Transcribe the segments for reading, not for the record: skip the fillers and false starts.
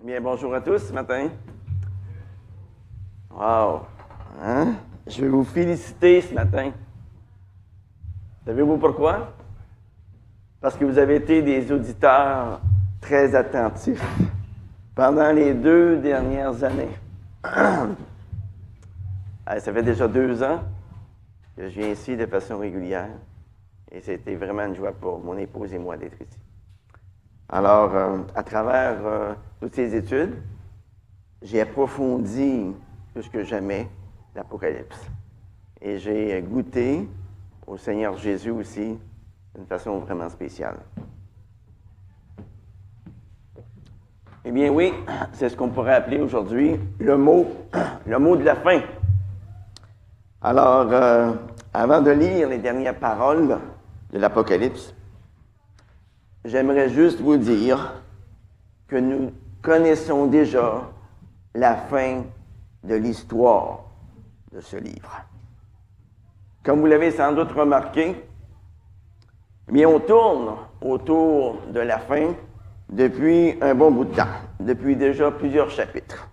Bien, bonjour à tous ce matin. Wow! Hein? Je vais vous féliciter ce matin. Savez-vous pourquoi? Parce que vous avez été des auditeurs très attentifs pendant les 2 dernières années. Ça fait déjà 2 ans que je viens ici de façon régulière et c'était vraiment une joie pour mon épouse et moi d'être ici. Alors, à travers toutes ces études, j'ai approfondi plus que jamais l'Apocalypse. Et j'ai goûté au Seigneur Jésus aussi d'une façon vraiment spéciale. Eh bien oui, c'est ce qu'on pourrait appeler aujourd'hui le mot de la fin. Alors, avant de lire les dernières paroles de l'Apocalypse, j'aimerais juste vous dire que nous connaissons déjà la fin de l'histoire de ce livre. Comme vous l'avez sans doute remarqué, eh bien, on tourne autour de la fin depuis un bon bout de temps, depuis déjà plusieurs chapitres.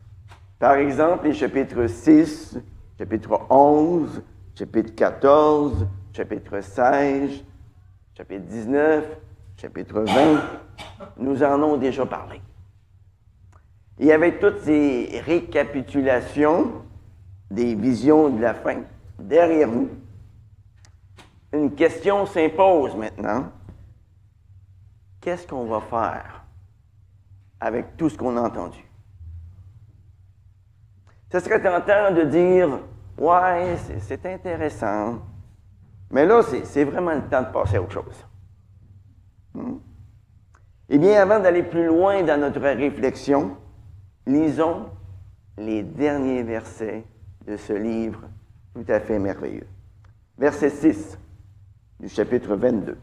Par exemple, les chapitres 6, chapitre 11, chapitre 14, chapitre 16, chapitre 19, chapitre 20, nous en avons déjà parlé. Et avec toutes ces récapitulations des visions de la fin derrière nous, une question s'impose maintenant. Qu'est-ce qu'on va faire avec tout ce qu'on a entendu? Ce serait tentant de dire, ouais, c'est intéressant, mais là, c'est vraiment le temps de passer à autre chose. Eh bien, avant d'aller plus loin dans notre réflexion, lisons les derniers versets de ce livre tout à fait merveilleux. Verset 6 du chapitre 22.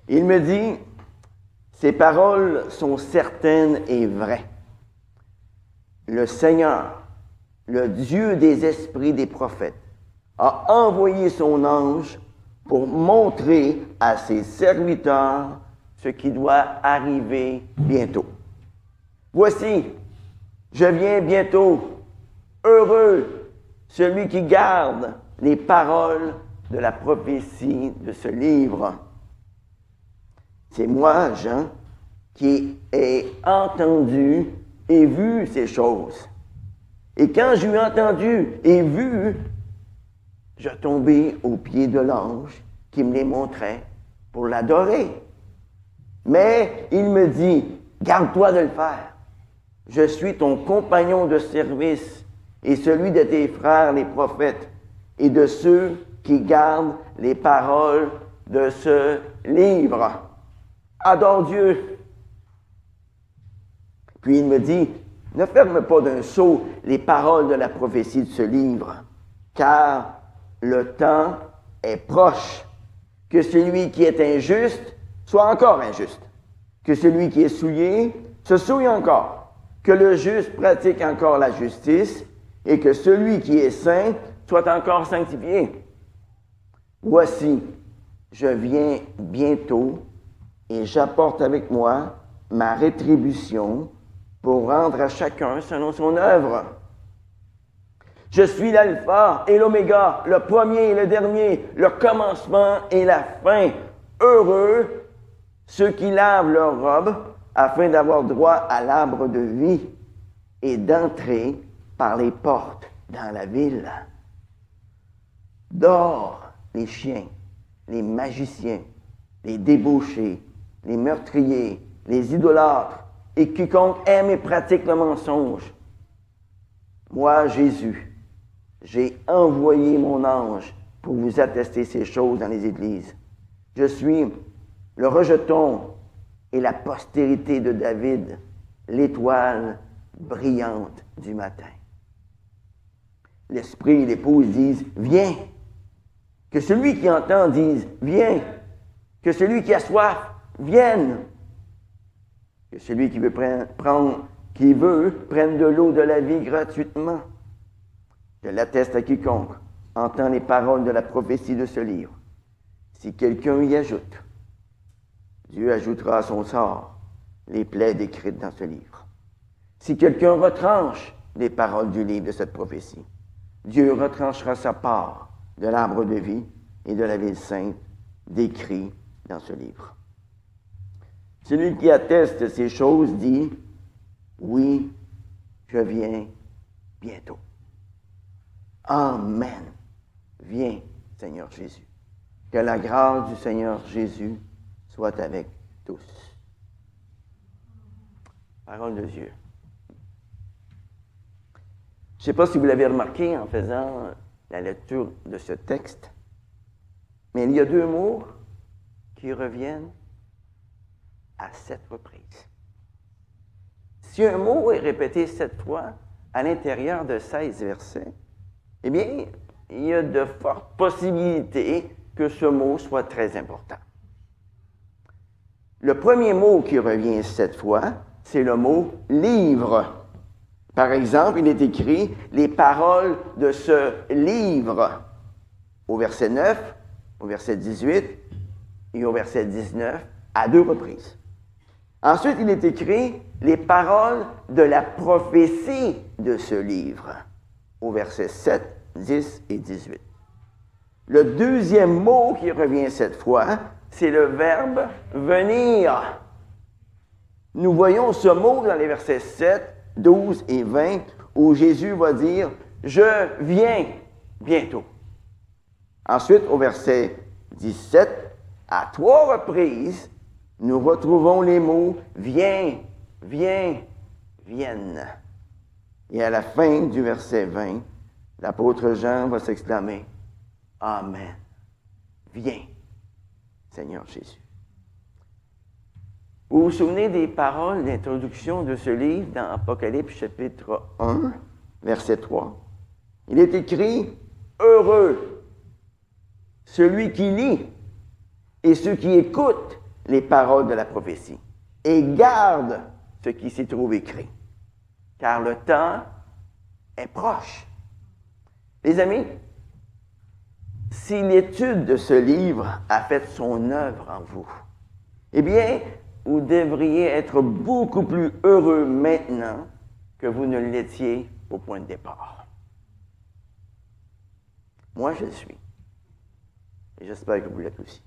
Il me dit, « Ces paroles sont certaines et vraies. Le Seigneur, le Dieu des esprits des prophètes, a envoyé son ange pour montrer à ses serviteurs ce qui doit arriver bientôt. Voici, je viens bientôt. Heureux celui qui garde les paroles de la prophétie de ce livre. » C'est moi, Jean, qui ai entendu et vu ces choses. Et quand j'ai entendu et vu, je tombais aux pieds de l'ange qui me les montrait pour l'adorer. Mais il me dit, garde-toi de le faire. Je suis ton compagnon de service et celui de tes frères les prophètes et de ceux qui gardent les paroles de ce livre. Adore Dieu. Puis il me dit, ne ferme pas d'un sceau les paroles de la prophétie de ce livre, car le temps est proche. Que celui qui est injuste soit encore injuste. Que celui qui est souillé se souille encore. Que le juste pratique encore la justice et que celui qui est saint soit encore sanctifié. Voici, je viens bientôt et j'apporte avec moi ma rétribution pour rendre à chacun selon son œuvre. Je suis l'alpha et l'oméga, le premier et le dernier, le commencement et la fin. Heureux ceux qui lavent leurs robes afin d'avoir droit à l'arbre de vie et d'entrer par les portes dans la ville. Dehors, les chiens, les magiciens, les débauchés, les meurtriers, les idolâtres et quiconque aime et pratique le mensonge. Moi, Jésus, j'ai envoyé mon ange pour vous attester ces choses dans les églises. Je suis le rejeton et la postérité de David, l'étoile brillante du matin. L'esprit et l'épouse disent, viens. Que celui qui entend dise, viens. Que celui qui a soif, vienne. Que celui qui veut prenne de l'eau de la vie gratuitement. Je l'atteste à quiconque entend les paroles de la prophétie de ce livre. Si quelqu'un y ajoute, Dieu ajoutera à son sort les plaies décrites dans ce livre. Si quelqu'un retranche les paroles du livre de cette prophétie, Dieu retranchera sa part de l'arbre de vie et de la ville sainte décrits dans ce livre. Celui qui atteste ces choses dit, « Oui, je viens bientôt. » Amen. Viens, Seigneur Jésus. Que la grâce du Seigneur Jésus soit avec tous. Parole de Dieu. Je ne sais pas si vous l'avez remarqué en faisant la lecture de ce texte, mais il y a deux mots qui reviennent à 7 reprises. Si un mot est répété 7 fois à l'intérieur de 16 versets, eh bien, il y a de fortes possibilités que ce mot soit très important. Le premier mot qui revient 7 fois, c'est le mot « livre ». Par exemple, il est écrit « les paroles de ce livre » au verset 9, au verset 18 et au verset 19 à 2 reprises. Ensuite, il est écrit « les paroles de la prophétie de ce livre » au verset 7, 10 et 18. Le deuxième mot qui revient 7 fois, c'est le verbe « venir ». Nous voyons ce mot dans les versets 7, 12 et 20, où Jésus va dire « Je viens bientôt ». Ensuite, au verset 17, à 3 reprises, nous retrouvons les mots « viens, viens, vienne ». Et à la fin du verset 20, l'apôtre Jean va s'exclamer « Amen, viens, Seigneur Jésus ». Vous vous souvenez des paroles d'introduction de ce livre dans Apocalypse chapitre 1, verset 3? Il est écrit « Heureux celui qui lit et ceux qui écoutent les paroles de la prophétie et gardent ce qui s'y trouve écrit, car le temps est proche. » Les amis, si l'étude de ce livre a fait son œuvre en vous, eh bien, vous devriez être beaucoup plus heureux maintenant que vous ne l'étiez au point de départ. Moi, je le suis. Et j'espère que vous l'êtes aussi.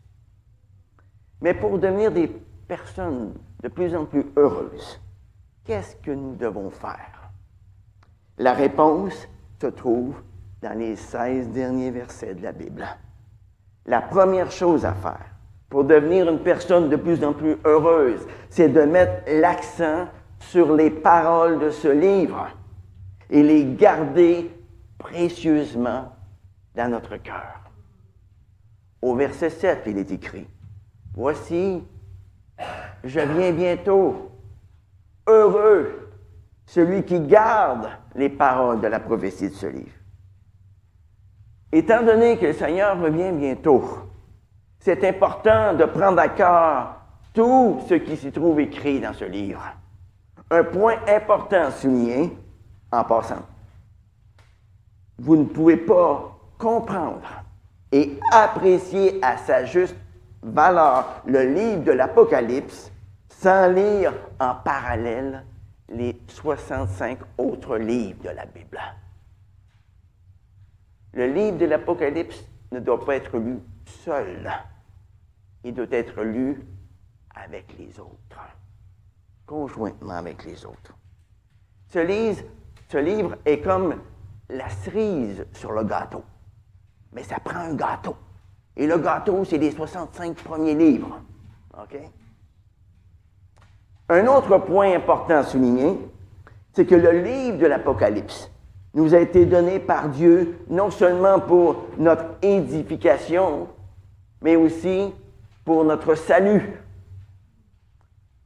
Mais pour devenir des personnes de plus en plus heureuses, qu'est-ce que nous devons faire? La réponse se trouve dans les 16 derniers versets de la Bible. La première chose à faire pour devenir une personne de plus en plus heureuse, c'est de mettre l'accent sur les paroles de ce livre et les garder précieusement dans notre cœur. Au verset 7, il est écrit, « Voici, je viens bientôt, heureux celui qui garde les paroles de la prophétie de ce livre. » Étant donné que le Seigneur revient bientôt, c'est important de prendre à cœur tout ce qui s'y trouve écrit dans ce livre. Un point important à souligner en passant. Vous ne pouvez pas comprendre et apprécier à sa juste valeur le livre de l'Apocalypse sans lire en parallèle les 65 autres livres de la Bible. Le livre de l'Apocalypse ne doit pas être lu seul. Il doit être lu avec les autres, conjointement avec les autres. Ce livre est comme la cerise sur le gâteau. Mais ça prend un gâteau. Et le gâteau, c'est les 65 premiers livres. OK? Un autre point important à souligner, c'est que le livre de l'Apocalypse nous a été donné par Dieu non seulement pour notre édification, mais aussi pour notre salut.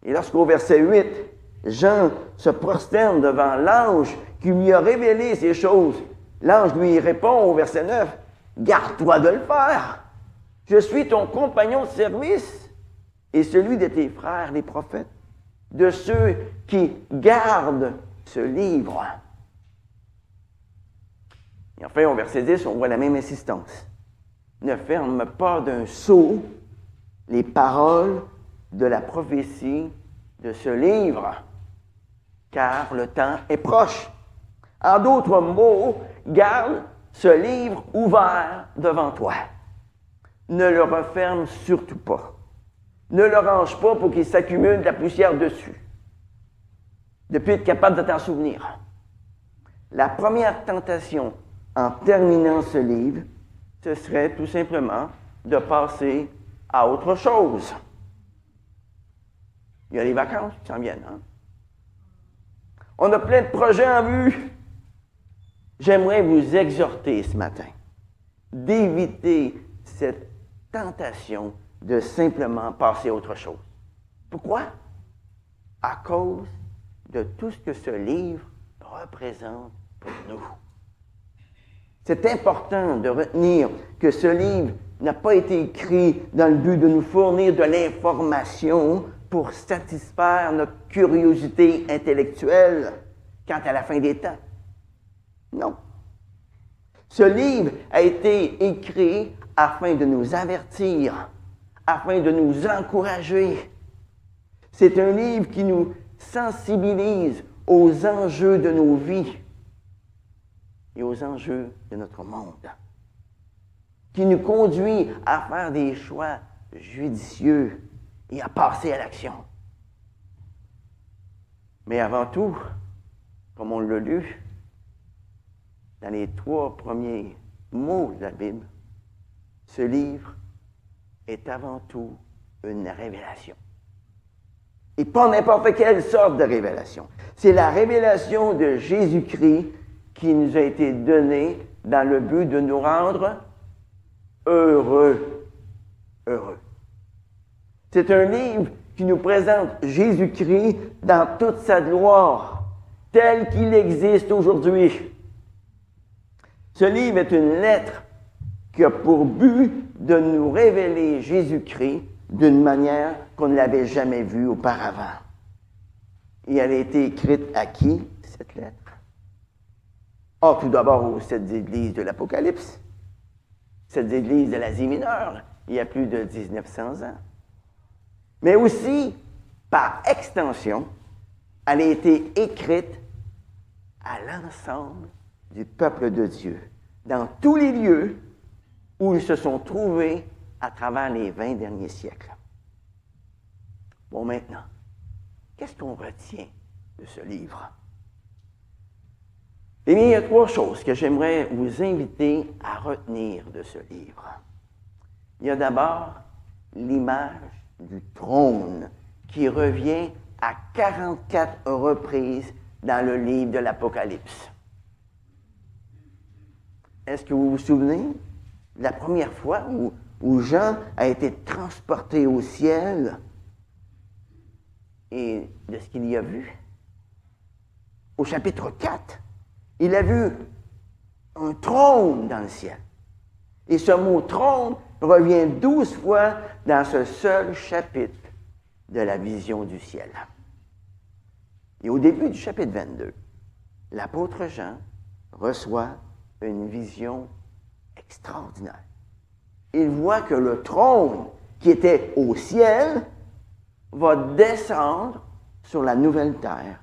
Et lorsqu'au verset 8, Jean se prosterne devant l'ange qui lui a révélé ces choses, l'ange lui répond au verset 9, « Garde-toi de le faire. Je suis ton compagnon de service et celui de tes frères les prophètes, de ceux qui gardent ce livre. » Et enfin, au verset 10, on voit la même insistance. « Ne ferme pas d'un sceau les paroles de la prophétie de ce livre, car le temps est proche. En d'autres mots, garde ce livre ouvert devant toi. Ne le referme surtout pas. Ne le range pas pour qu'il s'accumule de la poussière dessus. Depuis être capable de t'en souvenir. La première tentation en terminant ce livre, ce serait tout simplement de passer à autre chose. Il y a les vacances qui s'en viennent, hein? On a plein de projets en vue. J'aimerais vous exhorter ce matin d'éviter cette tentation de simplement passer à autre chose. Pourquoi? À cause de tout ce que ce livre représente pour nous. C'est important de retenir que ce livre n'a pas été écrit dans le but de nous fournir de l'information pour satisfaire notre curiosité intellectuelle quant à la fin des temps. Non. Ce livre a été écrit afin de nous avertir, afin de nous encourager. C'est un livre qui nous sensibilise aux enjeux de nos vies et aux enjeux de notre monde, qui nous conduit à faire des choix judicieux et à passer à l'action. Mais avant tout, comme on l'a lu, dans les 3 premiers mots de la Bible, ce livre est avant tout une révélation. Et pas n'importe quelle sorte de révélation. C'est la révélation de Jésus-Christ qui nous a été donnée dans le but de nous rendre heureux. Heureux. C'est un livre qui nous présente Jésus-Christ dans toute sa gloire, tel qu'il existe aujourd'hui. Ce livre est une lettre qui a pour but de nous révéler Jésus-Christ d'une manière qu'on ne l'avait jamais vu auparavant. Et elle a été écrite à qui, cette lettre? Ah, tout d'abord aux 7 églises de l'Apocalypse, 7 églises de l'Asie mineure, il y a plus de 1900 ans. Mais aussi, par extension, elle a été écrite à l'ensemble du peuple de Dieu, dans tous les lieux où ils se sont trouvés à travers les 20 derniers siècles. Bon, maintenant, qu'est-ce qu'on retient de ce livre? Eh bien, il y a 3 choses que j'aimerais vous inviter à retenir de ce livre. Il y a d'abord l'image du trône qui revient à 44 reprises dans le livre de l'Apocalypse. Est-ce que vous vous souvenez de la première fois où Jean a été transporté au ciel et de ce qu'il y a vu? Au chapitre 4, il a vu un trône dans le ciel. Et ce mot trône revient 12 fois dans ce seul chapitre de la vision du ciel. Et au début du chapitre 22, l'apôtre Jean reçoit une vision extraordinaire. Il voit que le trône qui était au ciel va descendre sur la nouvelle terre.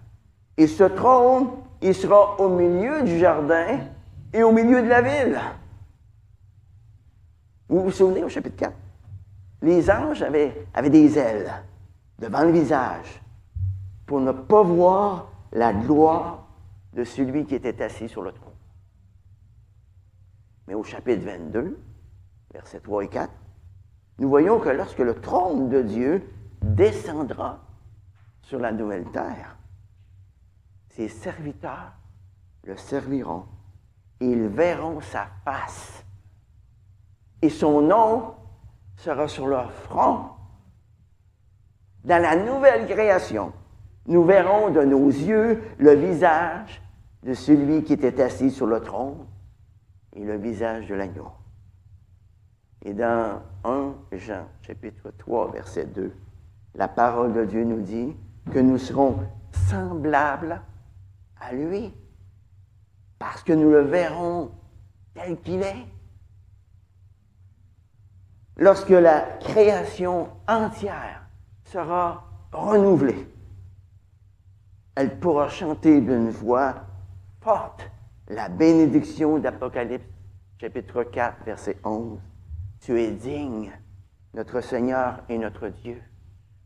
Et ce trône, il sera au milieu du jardin et au milieu de la ville. Vous vous souvenez au chapitre 4? Les anges avaient des ailes devant le visage pour ne pas voir la gloire de celui qui était assis sur le trône. Mais au chapitre 22, versets 3 et 4, nous voyons que lorsque le trône de Dieu descendra sur la nouvelle terre, ses serviteurs le serviront et ils verront sa face. Et son nom sera sur leur front. Dans la nouvelle création, nous verrons de nos yeux le visage de celui qui était assis sur le trône et le visage de l'agneau. Et dans 1 Jean, chapitre 3, verset 2, la parole de Dieu nous dit que nous serons semblables à lui, parce que nous le verrons tel qu'il est. Lorsque la création entière sera renouvelée, elle pourra chanter d'une voix forte la bénédiction d'Apocalypse, chapitre 4, verset 11. Tu es digne, notre Seigneur et notre Dieu,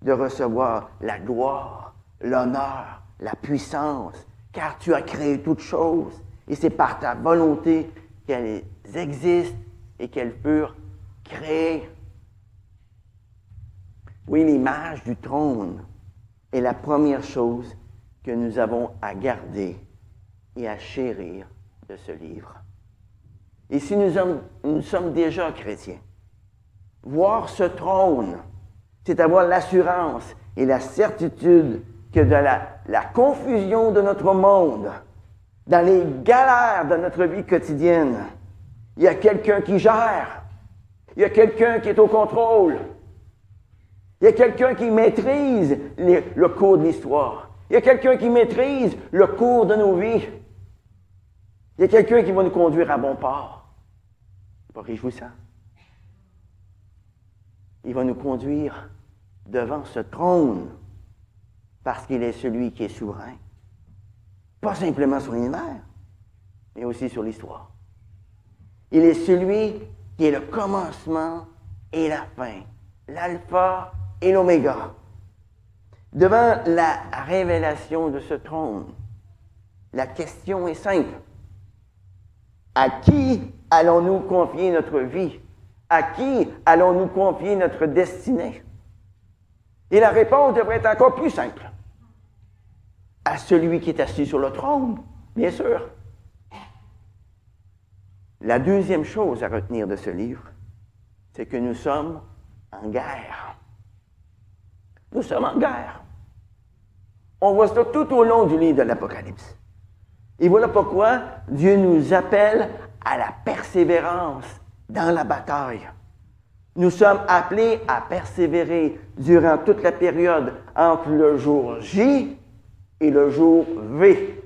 de recevoir la gloire, l'honneur, la puissance, car tu as créé toutes choses, et c'est par ta volonté qu'elles existent et qu'elles furent créées. Oui, l'image du trône est la première chose que nous avons à garder et à chérir de ce livre. Et si nous sommes déjà chrétiens, voir ce trône, c'est avoir l'assurance et la certitude que dans la confusion de notre monde, dans les galères de notre vie quotidienne, il y a quelqu'un qui gère, il y a quelqu'un qui est au contrôle, il y a quelqu'un qui maîtrise le cours de l'histoire, il y a quelqu'un qui maîtrise le cours de nos vies, il y a quelqu'un qui va nous conduire à bon port. C'est pas réjouissant. Il va nous conduire devant ce trône parce qu'il est celui qui est souverain. Pas simplement sur l'univers, mais aussi sur l'histoire. Il est celui qui est le commencement et la fin, l'alpha et l'oméga. Devant la révélation de ce trône, la question est simple. À qui allons-nous confier notre vie? À qui allons-nous confier notre destinée? Et la réponse devrait être encore plus simple. À celui qui est assis sur le trône, bien sûr. La deuxième chose à retenir de ce livre, c'est que nous sommes en guerre. Nous sommes en guerre. On voit ça tout au long du livre de l'Apocalypse. Et voilà pourquoi Dieu nous appelle à la persévérance dans la bataille. Nous sommes appelés à persévérer durant toute la période entre le jour J et le jour V.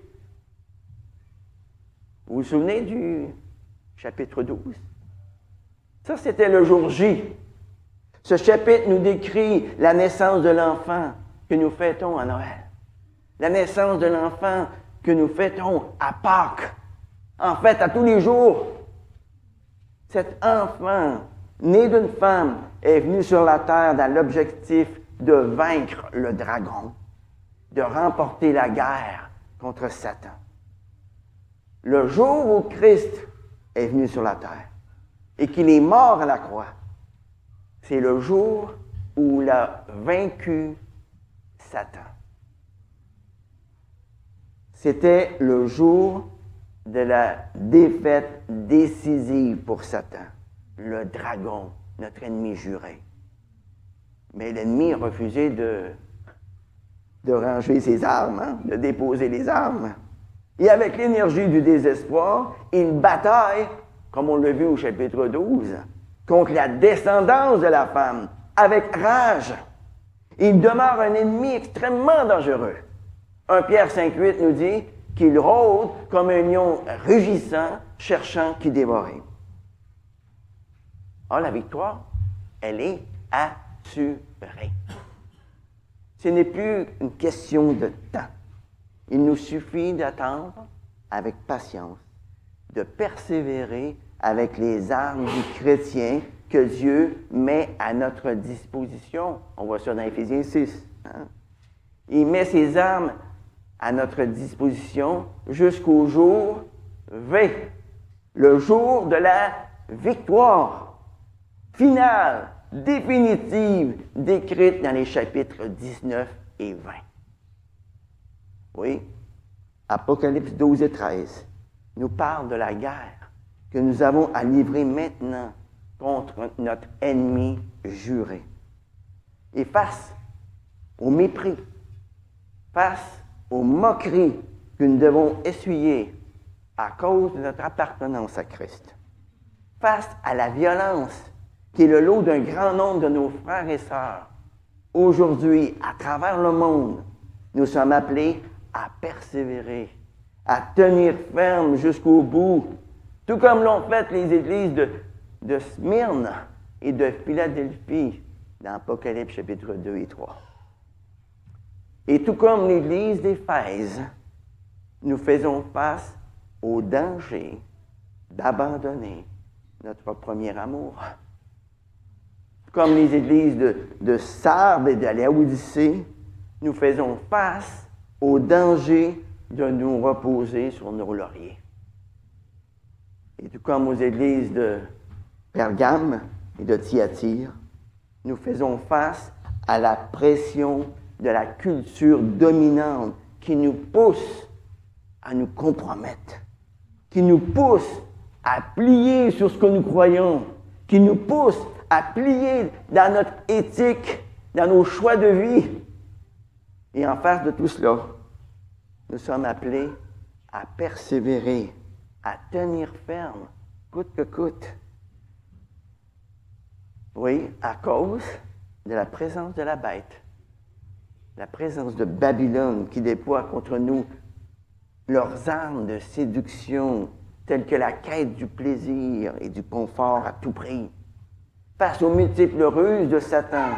Vous vous souvenez du chapitre 12? Ça, c'était le jour J. Ce chapitre nous décrit la naissance de l'enfant que nous fêtons à Noël. La naissance de l'enfant que nous fêtons à Pâques. En fait, à tous les jours. Cet enfant, né d'une femme, est venu sur la terre dans l'objectif de vaincre le dragon, de remporter la guerre contre Satan. Le jour où Christ est venu sur la terre et qu'il est mort à la croix, c'est le jour où il a vaincu Satan. C'était le jour de la défaite décisive pour Satan, le dragon, notre ennemi juré. Mais l'ennemi a refusé de ranger ses armes, de déposer les armes. Et avec l'énergie du désespoir, il bataille, comme on l'a vu au chapitre 12, contre la descendance de la femme, avec rage. Il demeure un ennemi extrêmement dangereux. 1 Pierre 5,8 nous dit qu'il rôde comme un lion rugissant, cherchant qui dévorer. Or, la victoire, elle est assurée. Ce n'est plus une question de temps. Il nous suffit d'attendre avec patience, de persévérer avec les armes du chrétien que Dieu met à notre disposition. On voit ça dans Éphésiens 6. Il met ses armes à notre disposition jusqu'au jour V, le jour de la victoire finale, définitive, décrite dans les chapitres 19 et 20. Oui, Apocalypse 12 et 13 nous parle de la guerre que nous avons à livrer maintenant contre notre ennemi juré. Et face au mépris, face aux moqueries que nous devons essuyer à cause de notre appartenance à Christ, face à la violence qui est le lot d'un grand nombre de nos frères et sœurs, aujourd'hui, à travers le monde, nous sommes appelés à persévérer, à tenir ferme jusqu'au bout, tout comme l'ont fait les églises de Smyrne et de Philadelphie dans Apocalypse chapitre 2 et 3. Et tout comme l'Église d'Éphèse, nous faisons face au danger d'abandonner notre premier amour. Comme les églises de Sardes et de Laodicée, nous faisons face au danger de nous reposer sur nos lauriers. Et tout comme aux églises de Pergame et de Thyatire, nous faisons face à la pression de la culture dominante qui nous pousse à nous compromettre, qui nous pousse à plier sur ce que nous croyons, qui nous pousse à plier dans notre éthique, dans nos choix de vie. Et en face de tout cela, nous sommes appelés à persévérer, à tenir ferme, coûte que coûte. Oui, à cause de la présence de la bête, la présence de Babylone qui déploie contre nous leurs armes de séduction, telles que la quête du plaisir et du confort à tout prix. Face aux multiples ruses de Satan,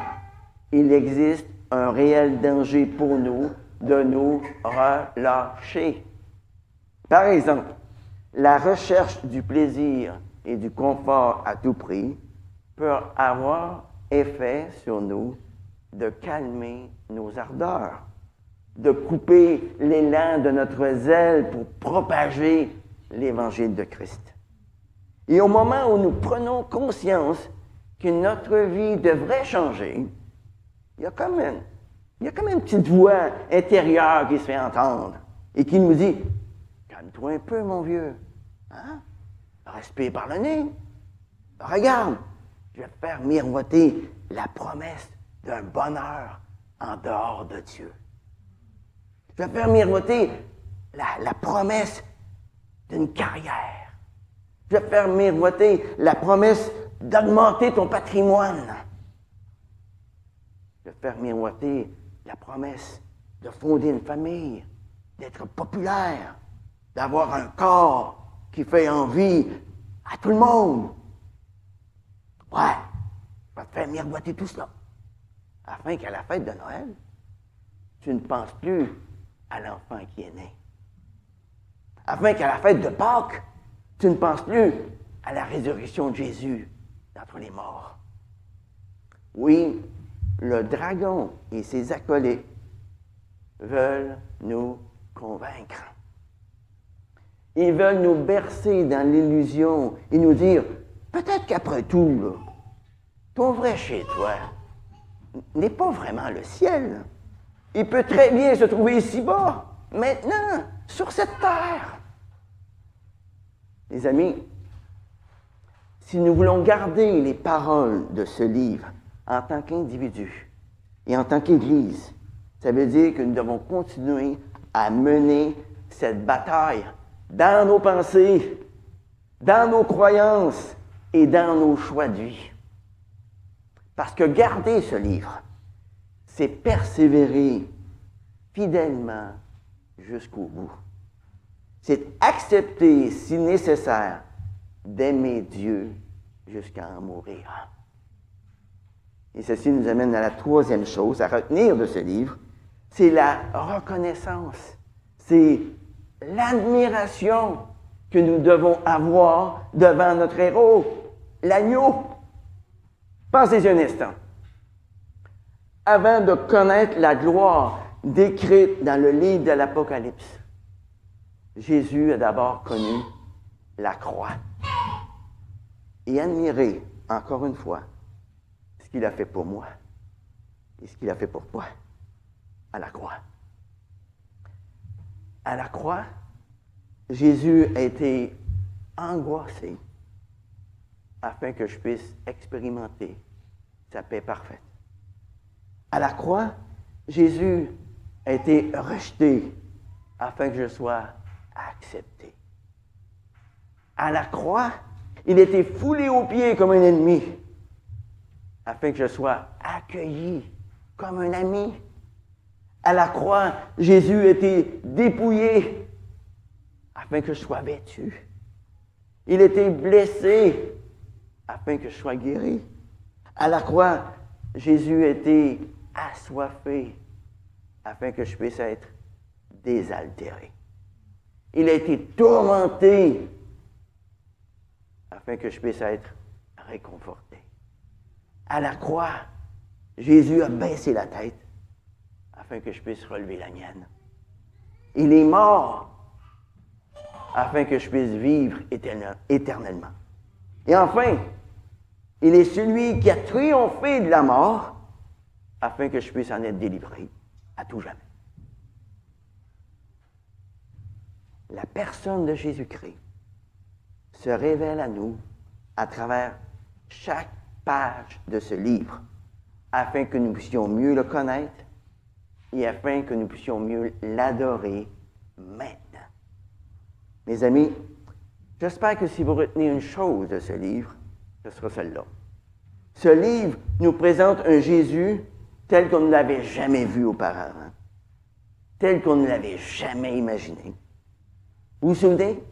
il existe un réel danger pour nous de nous relâcher. Par exemple, la recherche du plaisir et du confort à tout prix peut avoir effet sur nous de calmer nos ardeurs, de couper l'élan de notre zèle pour propager l'Évangile de Christ. Et au moment où nous prenons conscience que notre vie devrait changer, il y a comme une petite voix intérieure qui se fait entendre et qui nous dit « Calme-toi un peu, mon vieux. Hein? Respire par le nez. Regarde, je vais te faire miroiter la promesse d'un bonheur en dehors de Dieu. Je vais te faire miroiter la promesse d'une carrière. Je vais te faire miroiter la promesse d'augmenter ton patrimoine. Je vais te faire miroiter la promesse de fonder une famille, d'être populaire, d'avoir un corps qui fait envie à tout le monde. Ouais, je vais te faire miroiter tout cela, afin qu'à la fête de Noël, tu ne penses plus à l'enfant qui est né. Afin qu'à la fête de Pâques, tu ne penses plus à la résurrection de Jésus d'entre les morts. Oui, le dragon et ses acolytes veulent nous convaincre. Ils veulent nous bercer dans l'illusion et nous dire, peut-être qu'après tout, là, ton vrai chez toi n'est pas vraiment le ciel. Il peut très bien se trouver ici-bas, maintenant, sur cette terre. Les amis, si nous voulons garder les paroles de ce livre en tant qu'individu et en tant qu'Église, ça veut dire que nous devons continuer à mener cette bataille dans nos pensées, dans nos croyances et dans nos choix de vie. Parce que garder ce livre, c'est persévérer fidèlement jusqu'au bout. C'est accepter, si nécessaire, d'aimer Dieu jusqu'à en mourir. Et ceci nous amène à la troisième chose à retenir de ce livre, c'est la reconnaissance, c'est l'admiration que nous devons avoir devant notre héros, l'agneau. Pensez-y un instant. Avant de connaître la gloire décrite dans le livre de l'Apocalypse, Jésus a d'abord connu la croix et admiré, encore une fois, ce qu'il a fait pour moi et ce qu'il a fait pour toi à la croix. À la croix, Jésus a été angoissé afin que je puisse expérimenter sa paix parfaite. À la croix, Jésus a été rejeté afin que je sois accepté. À la croix, il a été foulé aux pieds comme un ennemi afin que je sois accueilli comme un ami. À la croix, Jésus a été dépouillé afin que je sois vêtu. Il a été blessé afin que je sois guéri. À la croix, Jésus a été assoiffé afin que je puisse être désaltéré. Il a été tourmenté afin que je puisse être réconforté. À la croix, Jésus a baissé la tête afin que je puisse relever la mienne. Il est mort afin que je puisse vivre éternellement. Et enfin, il est celui qui a triomphé de la mort afin que je puisse en être délivré à tout jamais. La personne de Jésus-Christ se révèle à nous à travers chaque page de ce livre afin que nous puissions mieux le connaître et afin que nous puissions mieux l'adorer maintenant. Mes amis, j'espère que si vous retenez une chose de ce livre, ce sera celle-là. Ce livre nous présente un Jésus tel qu'on ne l'avait jamais vu auparavant, tel qu'on ne l'avait jamais imaginé. Vous vous souvenez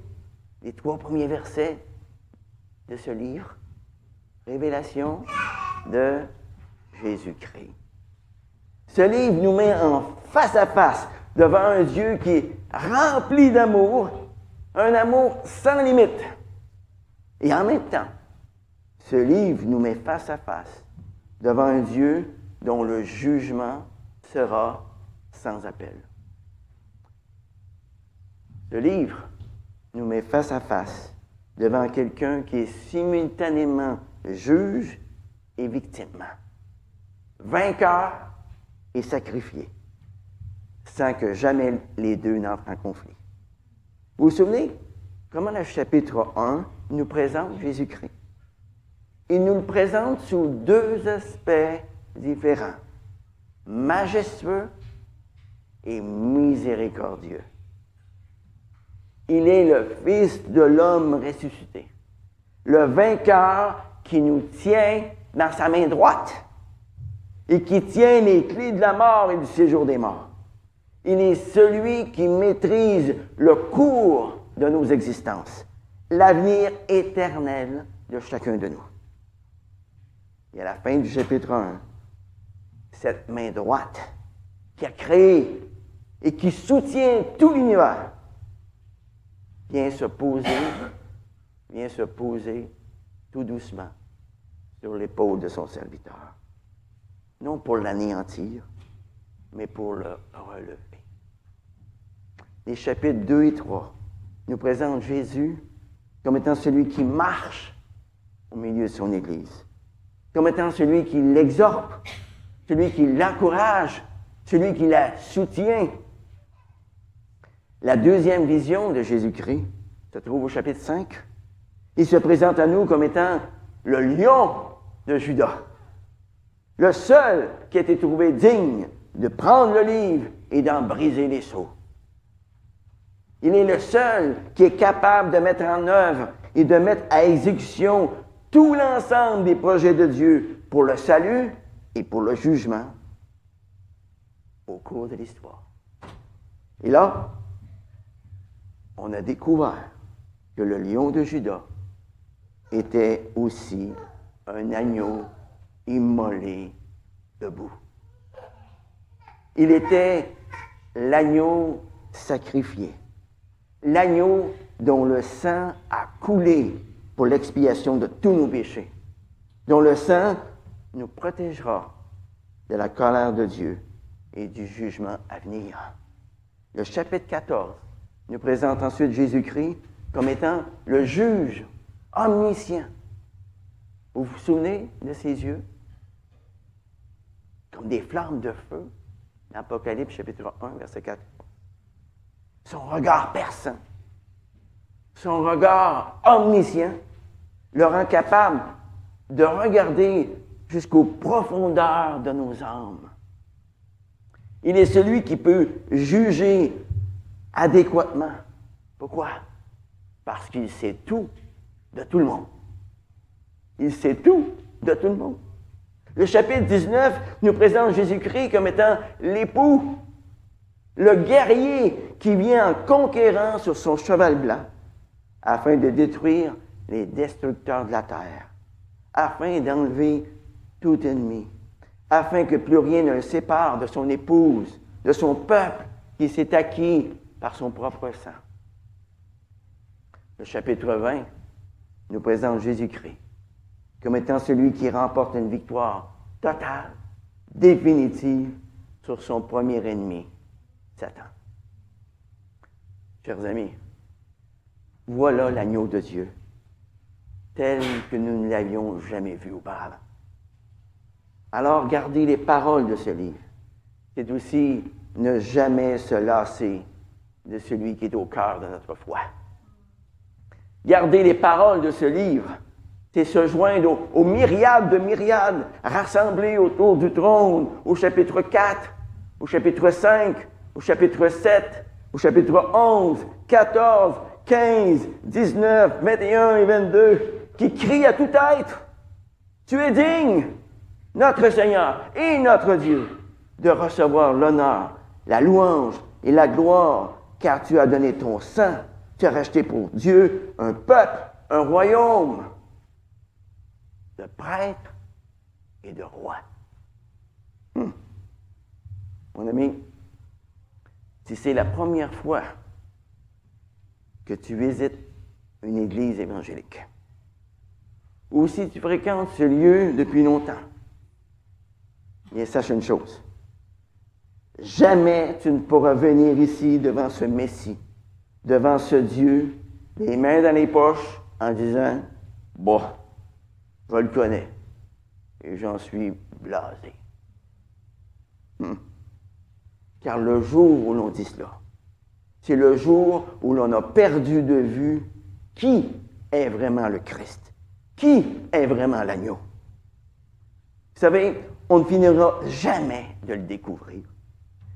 des 3 premiers versets de ce livre? Révélation de Jésus-Christ. Ce livre nous met en face à face devant un Dieu qui est rempli d'amour, un amour sans limite. Et en même temps, ce livre nous met face à face devant un Dieu dont le jugement sera sans appel. Ce livre nous met face à face devant quelqu'un qui est simultanément juge et victime, vainqueur et sacrifié, sans que jamais les deux n'entrent en conflit. Vous vous souvenez comment le chapitre 1 nous présente Jésus-Christ? Il nous le présente sous 2 aspects différents, majestueux et miséricordieux. Il est le Fils de l'homme ressuscité, le vainqueur qui nous tient dans sa main droite et qui tient les clés de la mort et du séjour des morts. Il est celui qui maîtrise le cours de nos existences, l'avenir éternel de chacun de nous. Et à la fin du chapitre 1, cette main droite qui a créé et qui soutient tout l'univers vient se poser tout doucement sur l'épaule de son serviteur. Non pour l'anéantir, mais pour le relever. Les chapitres 2 et 3 nous présentent Jésus comme étant celui qui marche au milieu de son Église, comme étant celui qui l'exhorte, celui qui l'encourage, celui qui la soutient. La deuxième vision de Jésus-Christ se trouve au chapitre 5. Il se présente à nous comme étant le lion de Juda, le seul qui a été trouvé digne de prendre le livre et d'en briser les sceaux. Il est le seul qui est capable de mettre en œuvre et de mettre à exécution tout l'ensemble des projets de Dieu pour le salut et pour le jugement au cours de l'histoire. Et là, on a découvert que le lion de Juda était aussi un agneau immolé debout. Il était l'agneau sacrifié, l'agneau dont le sang a coulé pour l'expiation de tous nos péchés, dont le sang nous protégera de la colère de Dieu et du jugement à venir. Le chapitre 14 nous présente ensuite Jésus-Christ comme étant le juge omniscient. Vous vous souvenez de ses yeux? Comme des flammes de feu, dans Apocalypse chapitre 1, verset 4. Son regard perçant, son regard omniscient, le rend capable de regarder jusqu'aux profondeurs de nos âmes. Il est celui qui peut juger adéquatement. Pourquoi? Parce qu'il sait tout de tout le monde. Il sait tout de tout le monde. Le chapitre 19 nous présente Jésus-Christ comme étant l'époux, le guerrier qui vient en conquérant sur son cheval blanc afin de détruire les destructeurs de la terre, afin d'enlever tout ennemi, afin que plus rien ne le sépare de son épouse, de son peuple qui s'est acquis par son propre sang. Le chapitre 20 nous présente Jésus-Christ comme étant celui qui remporte une victoire totale, définitive sur son premier ennemi, Satan. Chers amis, voilà l'agneau de Dieu, tel que nous ne l'avions jamais vu auparavant. Alors, gardez les paroles de ce livre. C'est aussi ne jamais se lasser de celui qui est au cœur de notre foi. Garder les paroles de ce livre, c'est se joindre aux myriades de myriades rassemblées autour du trône, au chapitre 4, au chapitre 5, au chapitre 7, au chapitre 11, 14, 15, 19, 21 et 22, qui crient à tout être, « Tu es digne, notre Seigneur et notre Dieu, de recevoir l'honneur, la louange et la gloire, car tu as donné ton sang, tu as racheté pour Dieu un peuple, un royaume, de prêtres et de rois. » Mon ami, si c'est la première fois que tu visites une église évangélique, ou si tu fréquentes ce lieu depuis longtemps, bien, sache une chose. Jamais tu ne pourras venir ici devant ce Messie, devant ce Dieu, les mains dans les poches, en disant « Bon, je le connais et j'en suis blasé. » Car le jour où l'on dit cela, c'est le jour où l'on a perdu de vue qui est vraiment le Christ, qui est vraiment l'agneau. Vous savez, on ne finira jamais de le découvrir.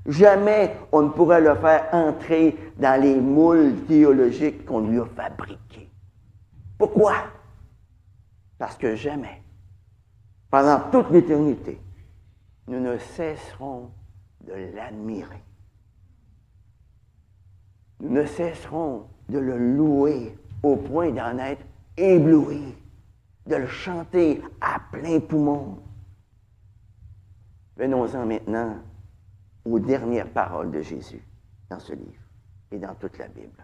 Jamais on ne pourra le faire entrer dans les moules théologiques qu'on lui a fabriqués. Pourquoi? Parce que jamais, pendant toute l'éternité, nous ne cesserons de l'admirer. Nous ne cesserons de le louer au point d'en être éblouis, de le chanter à plein poumon. Venons-en maintenant aux dernières paroles de Jésus dans ce livre et dans toute la Bible.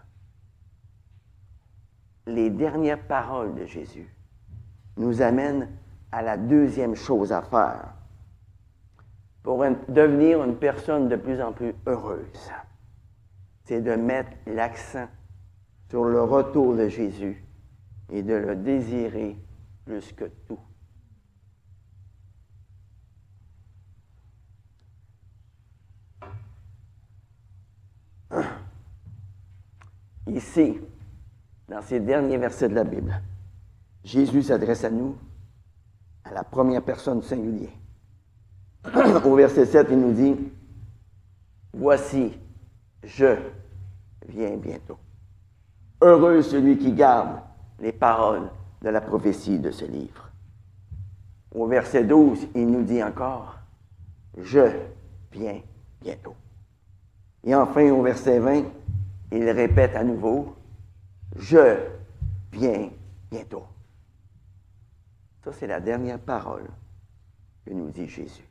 Les dernières paroles de Jésus nous amènent à la deuxième chose à faire pour devenir une personne de plus en plus heureuse. C'est de mettre l'accent sur le retour de Jésus et de le désirer plus que tout. Ici, dans ces derniers versets de la Bible, Jésus s'adresse à nous, à la première personne singulière. Au verset 7, il nous dit, « Voici, je viens bientôt. Heureux celui qui garde les paroles de la prophétie de ce livre. » Au verset 12, il nous dit encore, « Je viens bientôt. » Et enfin, au verset 20, il répète à nouveau, « Je viens bientôt. » Ça, c'est la dernière parole que nous dit Jésus.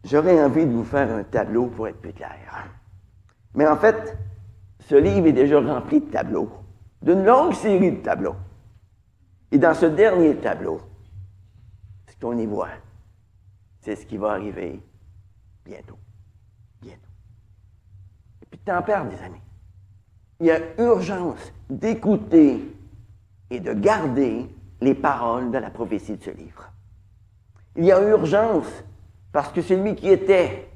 J'aurais envie de vous faire un tableau pour être plus clair. Mais en fait, ce livre est déjà rempli de tableaux, d'une longue série de tableaux. Et dans ce dernier tableau, ce qu'on y voit, c'est ce qui va arriver bientôt. Bientôt. Et puis, temps perd, des amis. Il y a urgence d'écouter et de garder les paroles de la prophétie de ce livre. Il y a urgence parce que celui qui était,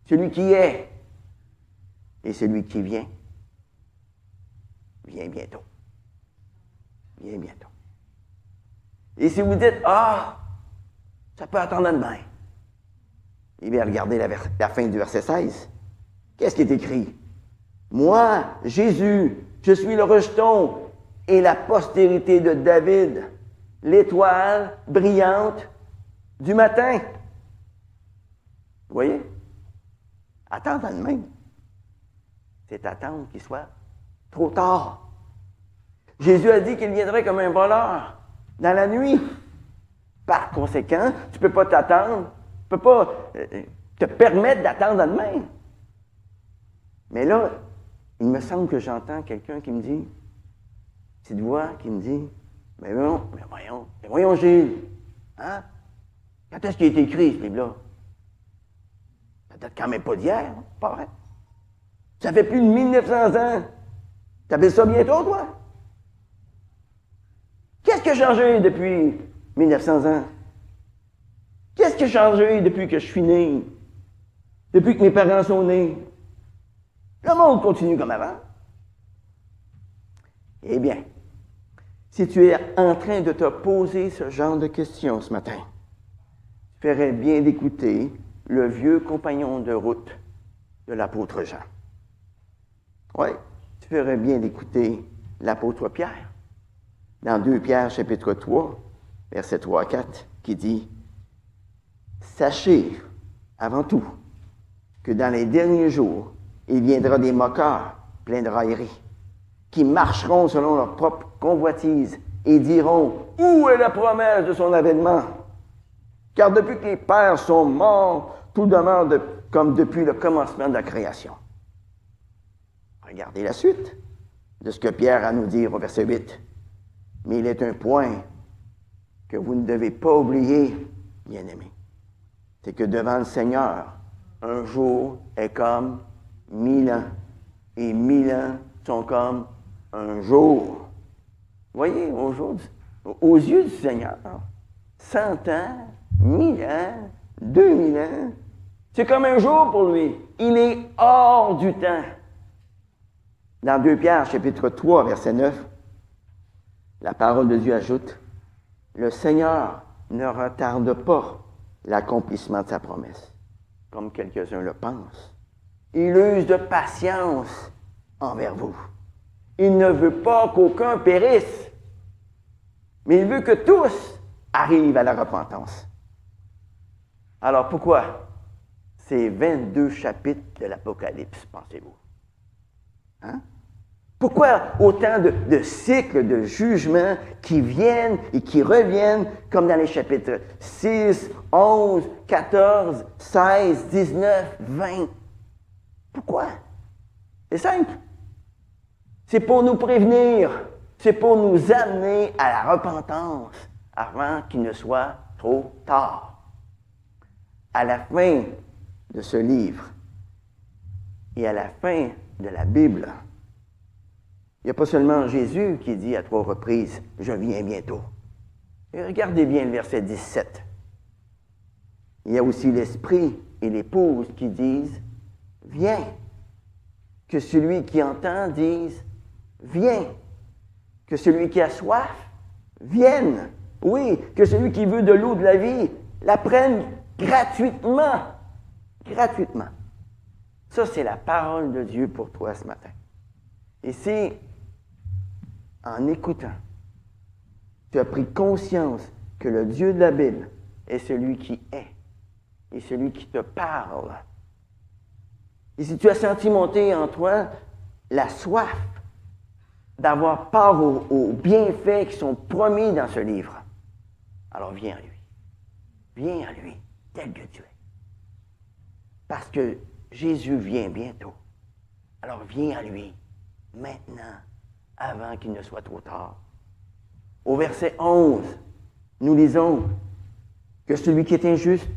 celui qui est et celui qui vient bientôt. Vient bientôt. Et si vous dites, « Ah, ça peut attendre demain. » Eh bien, regardez la fin du verset 16. Qu'est-ce qui est écrit? « Moi, Jésus, je suis le rejeton et la postérité de David, l'étoile brillante du matin. » Vous voyez? Attendre à demain, c'est attendre qu'il soit trop tard. Jésus a dit qu'il viendrait comme un voleur dans la nuit. Par conséquent, tu ne peux pas t'attendre peux pas te permettre d'attendre demain. Mais là, il me semble que j'entends quelqu'un qui me dit, petite voix qui me dit, mais voyons, Gilles, hein? Quand est-ce qu'il a été écrit, ce livre-là? Ça date quand même pas d'hier, pas vrai? Ça fait plus de 1900 ans. T'appelles ça bientôt, toi? Qu'est-ce qui a changé depuis 1900 ans? Qu'est-ce qui a changé depuis que je suis né? Depuis que mes parents sont nés? Le monde continue comme avant. Eh bien, si tu es en train de te poser ce genre de questions ce matin, tu ferais bien d'écouter le vieux compagnon de route de l'apôtre Jean. Oui, tu ferais bien d'écouter l'apôtre Pierre, dans 2 Pierre chapitre 3, versets 3 à 4, qui dit « Sachez, avant tout, que dans les derniers jours, il viendra des moqueurs pleins de railleries, qui marcheront selon leur propre convoitise et diront « Où est la promesse de son avènement? Car depuis que les pères sont morts, tout demeure comme depuis le commencement de la création. » Regardez la suite de ce que Pierre a à nous dire au verset 8. « Mais il est un point que vous ne devez pas oublier, bien-aimés. C'est que devant le Seigneur, un jour est comme 1000 ans, et 1000 ans sont comme un jour. » Voyez, aux yeux du Seigneur, 100 ans, 1000 ans, 2000 ans, c'est comme un jour pour lui. Il est hors du temps. Dans 2 Pierre, chapitre 3, verset 9, la parole de Dieu ajoute, « Le Seigneur ne retarde pas l'accomplissement de sa promesse, comme quelques-uns le pensent. Il use de patience envers vous. Il ne veut pas qu'aucun périsse, mais il veut que tous arrivent à la repentance. » Alors pourquoi ces 22 chapitres de l'Apocalypse, pensez-vous? Hein? Pourquoi autant de cycles de jugements qui viennent et qui reviennent, comme dans les chapitres 6, 11, 14, 16, 19, 20? Pourquoi? C'est simple. C'est pour nous prévenir, c'est pour nous amener à la repentance avant qu'il ne soit trop tard. À la fin de ce livre et à la fin de la Bible, il n'y a pas seulement Jésus qui dit à 3 reprises « Je viens bientôt ». Et regardez bien le verset 17. Il y a aussi l'Esprit et l'Épouse qui disent « Viens ». Que celui qui entend dise « Viens ». Que celui qui a soif vienne. Oui, que celui qui veut de l'eau de la vie la prenne gratuitement. Gratuitement. Ça, c'est la parole de Dieu pour toi ce matin. Et c'est en écoutant, tu as pris conscience que le Dieu de la Bible est celui qui est et celui qui te parle. Et si tu as senti monter en toi la soif d'avoir part aux bienfaits qui sont promis dans ce livre, alors viens à lui. Viens à lui, tel que tu es. Parce que Jésus vient bientôt. Alors viens à lui, maintenant, avant qu'il ne soit trop tard. Au verset 11, nous lisons que celui qui est injuste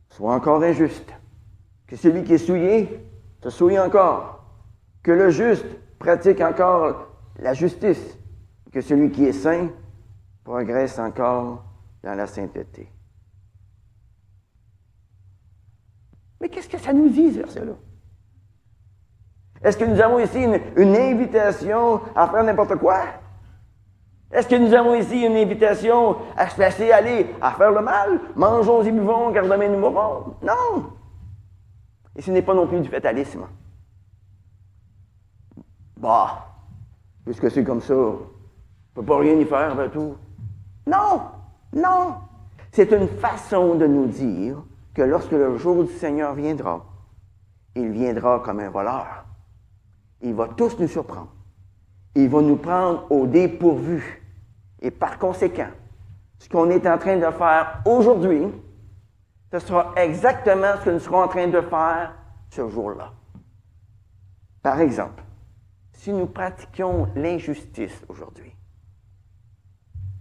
soit encore injuste. Que celui qui est souillé se souille encore. Que le juste pratique encore la justice. Que celui qui est saint progresse encore dans la sainteté. Mais qu'est-ce que ça nous dit, ce verset-là? Est-ce que nous avons ici une invitation à faire n'importe quoi? Est-ce que nous avons ici une invitation à se laisser aller à faire le mal? Mangeons et buvons, car demain nous mourrons. Non! Et ce n'est pas non plus du fatalisme. Bah, puisque c'est comme ça, on ne peut pas rien y faire après tout. Non! Non! C'est une façon de nous dire que lorsque le jour du Seigneur viendra, il viendra comme un voleur. Il va tous nous surprendre. Il va nous prendre au dépourvu. Et par conséquent, ce qu'on est en train de faire aujourd'hui, Ce sera exactement ce que nous serons en train de faire ce jour-là. Par exemple, si nous pratiquions l'injustice aujourd'hui,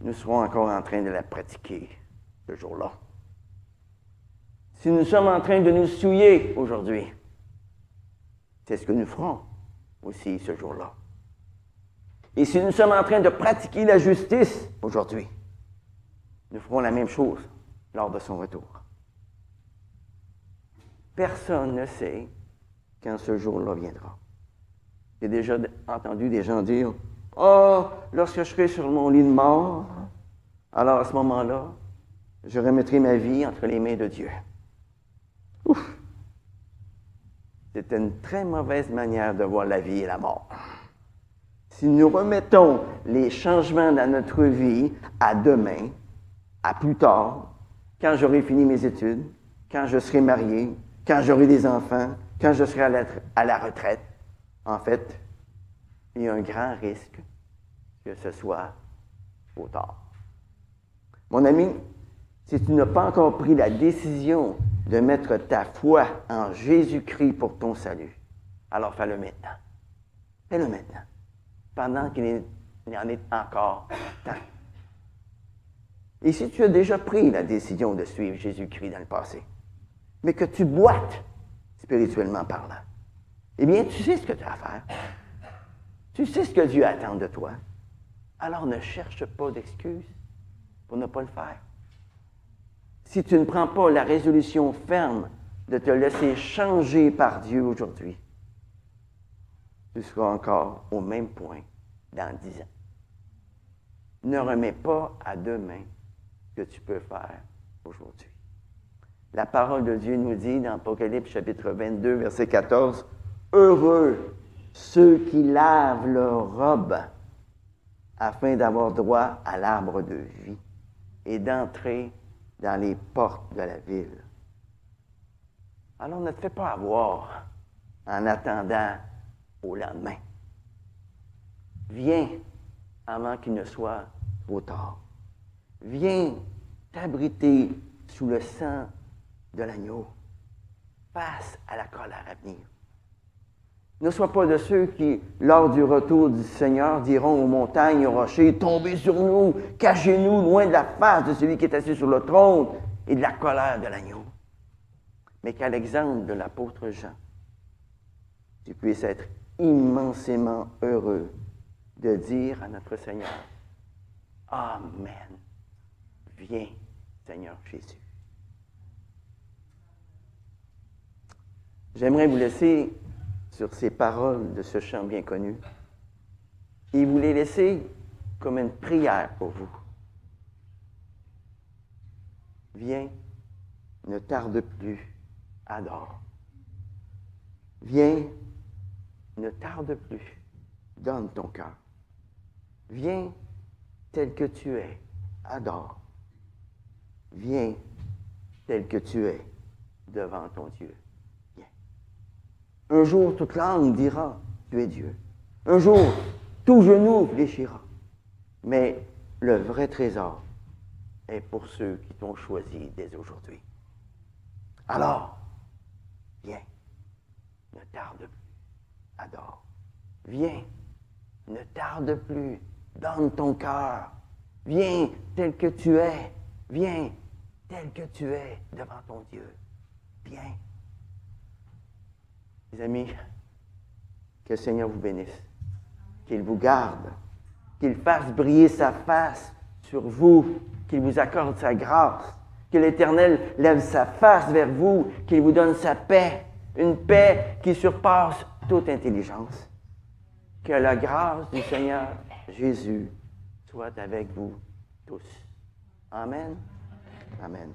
nous serons encore en train de la pratiquer ce jour-là. Si nous sommes en train de nous souiller aujourd'hui, c'est ce que nous ferons aussi ce jour-là. Et si nous sommes en train de pratiquer la justice aujourd'hui, nous ferons la même chose lors de son retour. Personne ne sait quand ce jour-là viendra. J'ai déjà entendu des gens dire « Oh, lorsque je serai sur mon lit de mort, alors à ce moment-là, je remettrai ma vie entre les mains de Dieu. » Ouf! C'est une très mauvaise manière de voir la vie et la mort. Si nous remettons les changements dans notre vie à demain, à plus tard, quand j'aurai fini mes études, quand je serai marié, quand j'aurai des enfants, quand je serai à la retraite, en fait, il y a un grand risque que ce soit trop tard. Mon ami, si tu n'as pas encore pris la décision de mettre ta foi en Jésus-Christ pour ton salut, alors fais-le maintenant. Fais-le maintenant, pendant qu'il y en est encore temps. Et si tu as déjà pris la décision de suivre Jésus-Christ dans le passé, mais que tu boites spirituellement parlant, eh bien, tu sais ce que tu as à faire. Tu sais ce que Dieu attend de toi. Alors ne cherche pas d'excuses pour ne pas le faire. Si tu ne prends pas la résolution ferme de te laisser changer par Dieu aujourd'hui, tu seras encore au même point dans 10 ans. Ne remets pas à demain ce que tu peux faire aujourd'hui. La parole de Dieu nous dit dans Apocalypse chapitre 22, verset 14, « Heureux ceux qui lavent leurs robes afin d'avoir droit à l'arbre de vie et d'entrer dans les portes de la ville. » Alors ne te fais pas avoir en attendant au lendemain. Viens avant qu'il ne soit trop tard. Viens t'abriter sous le sang de l'agneau face à la colère à venir. Ne sois pas de ceux qui, lors du retour du Seigneur, diront aux montagnes et aux rochers, « Tombez sur nous, cachez-nous loin de la face de celui qui est assis sur le trône et de la colère de l'agneau. » Mais qu'à l'exemple de l'apôtre Jean, tu puisses être immensément heureux de dire à notre Seigneur, « Amen, viens, Seigneur Jésus. » J'aimerais vous laisser sur ces paroles de ce chant bien connu et vous les laisser comme une prière pour vous. Viens, ne tarde plus, adore. Viens, ne tarde plus, donne ton cœur. Viens tel que tu es, adore. Viens tel que tu es devant ton Dieu. Viens. Un jour, toute langue dira, tu es Dieu. Un jour, tout genou fléchira. Mais le vrai trésor est pour ceux qui t'ont choisi dès aujourd'hui. Alors, viens, ne tarde plus, adore. Viens, ne tarde plus, donne ton cœur. Viens tel que tu es. Viens tel que tu es devant ton Dieu. Viens. Mes amis, que le Seigneur vous bénisse, qu'il vous garde, qu'il fasse briller sa face sur vous, qu'il vous accorde sa grâce, que l'Éternel lève sa face vers vous, qu'il vous donne sa paix, une paix qui surpasse toute intelligence. Que la grâce du Seigneur Jésus soit avec vous tous. Amen. Amen.